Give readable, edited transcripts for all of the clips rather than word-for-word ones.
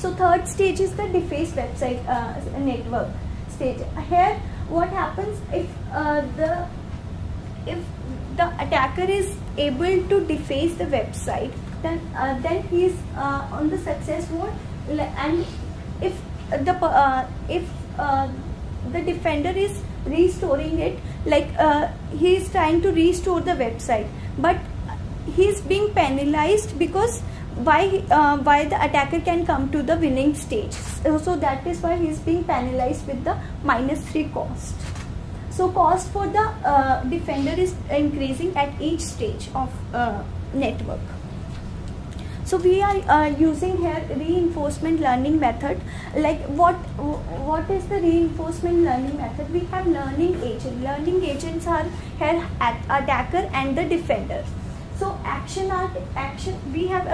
So third stage is the deface website network stage. Here what happens if the attacker is able to deface the website, then he is on the success mode, and if the defender is restoring it, like he is trying to restore the website, but he is being penalized because why the attacker can come to the winning stage. So that is why he is being penalized with the -3 cost. So cost for the defender is increasing at each stage of network. So we are using here reinforcement learning method. Like what is the reinforcement learning method? We have learning agent. Learning agents are here attacker and the defender. So action we have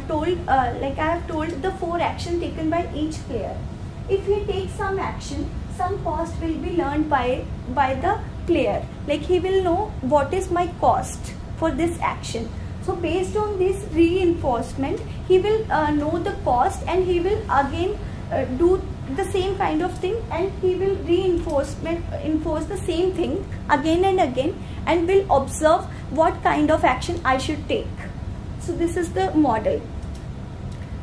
told, like I have told, the 4 action taken by each player. If he takes some action, some cost will be learned by the player. Like he will know what is my cost for this action. So based on this reinforcement, he will know the cost, and he will again do the same kind of thing, and he will enforce the same thing again and again, and will observe what kind of action I should take. So this is the model.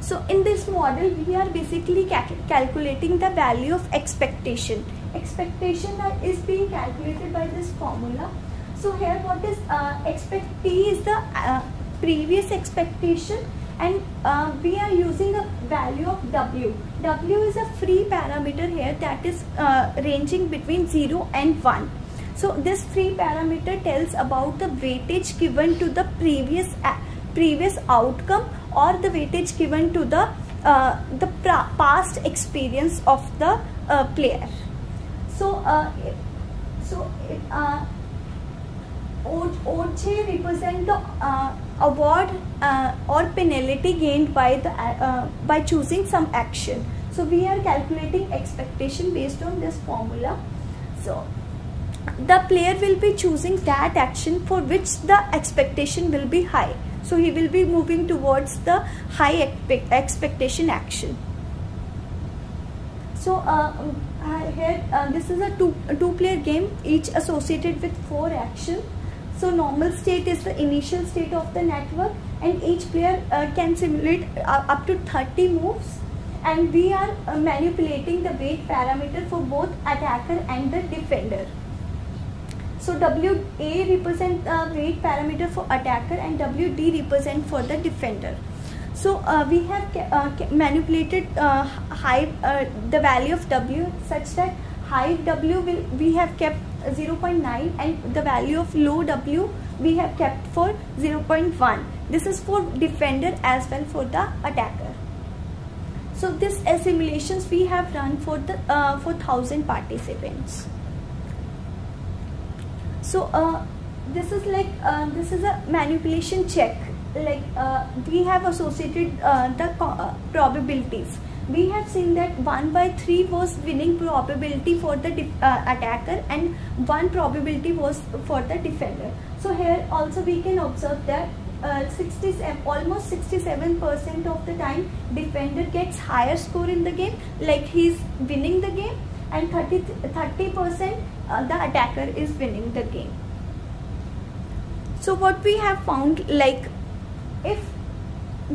So in this model, we are basically calculating the value of expectation. Expectation is being calculated by this formula. So here what is T is the previous expectation, and we are using a value of W. W is a free parameter here that is ranging between 0 and 1. So this free parameter tells about the weightage given to the previous outcome, or the weightage given to the past experience of the player. So OJ represent the award or penalty gained by choosing some action. So we are calculating expectation based on this formula. So the player will be choosing that action for which the expectation will be high. So he will be moving towards the high expectation action. So here this is a two-player game, each associated with 4 actions. So normal state is the initial state of the network, and each player can simulate up to 30 moves, and we are manipulating the weight parameter for both attacker and the defender. So WA represent the weight parameter for attacker, and WD represent for the defender. So we have manipulated the value of W such that high W we have kept 0.9, and the value of low W we have kept for 0.1. This is for defender as well for the attacker. So this simulations we have run for the 1000 participants. So this is like this is a manipulation check. Like we have associated the probabilities. We have seen that 1/3 was winning probability for the attacker, and 1 probability was for the defender. So here also we can observe that almost 67% of the time defender gets higher score in the game, like he is winning the game, and 30% the attacker is winning the game. So what we have found, like if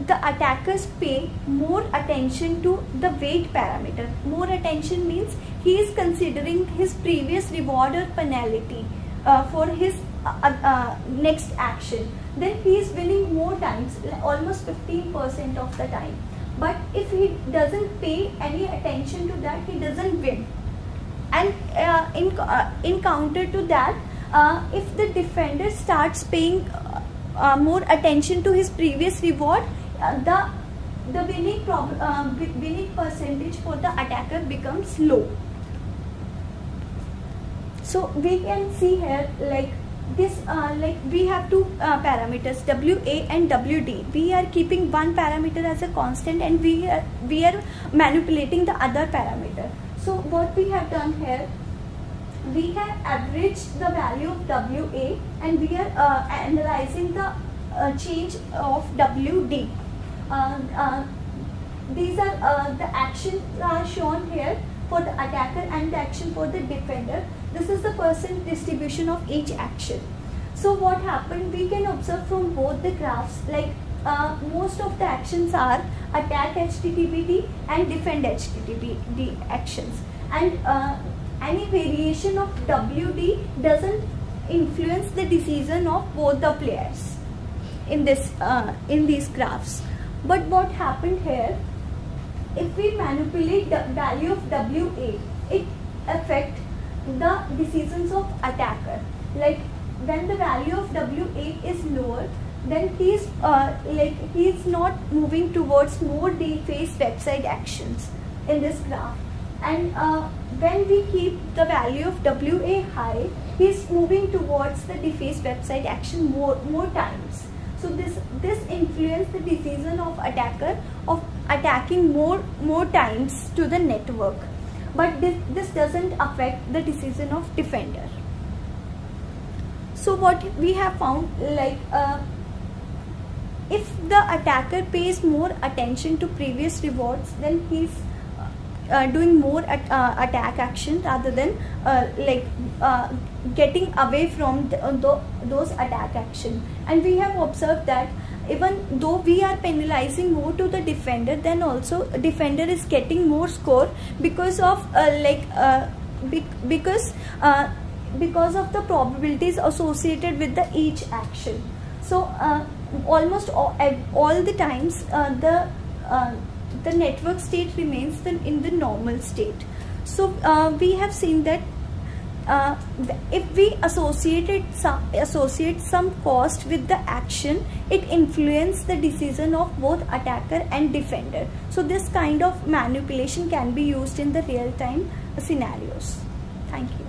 the attackers pay more attention to the weight parameter, more attention means he is considering his previous reward or penalty for his next action, then he is winning more times, almost 15% of the time. But if he doesn't pay any attention to that, he doesn't win. And in counter to that, if the defender starts paying more attention to his previous reward, the winning percentage for the attacker becomes low. So we can see here, like this, like we have 2 parameters, WA and WD. We are keeping one parameter as a constant, and we are manipulating the other parameter. So what we have done here, we have averaged the value of WA, and we are analyzing the change of WD. these are the actions are shown here for the attacker and the action for the defender. This is the percent distribution of each action. So what happened, we can observe from both the graphs, like most of the actions are attack HTTPD and defend HTTPD actions, and any variation of WD doesn't influence the decision of both the players in these graphs. But what happened here, if we manipulate the value of WA, it affects the decisions of attacker. Like when the value of WA is lower, then he is not moving towards more defaced website actions in this graph. And when we keep the value of WA high, he is moving towards the defaced website action more times. So this influences the decision of attacker of attacking more times to the network, but this doesn't affect the decision of defender. So what we have found, like if the attacker pays more attention to previous rewards, then he's doing more attack action rather than getting away from those attack action. And we have observed that even though we are penalizing more to the defender, then also defender is getting more score because of because of the probabilities associated with each action. So almost all the times the network state remains in the normal state. So we have seen that if we associate some cost with the action, it influences the decision of both attacker and defender. So this kind of manipulation can be used in the real-time scenarios. Thank you.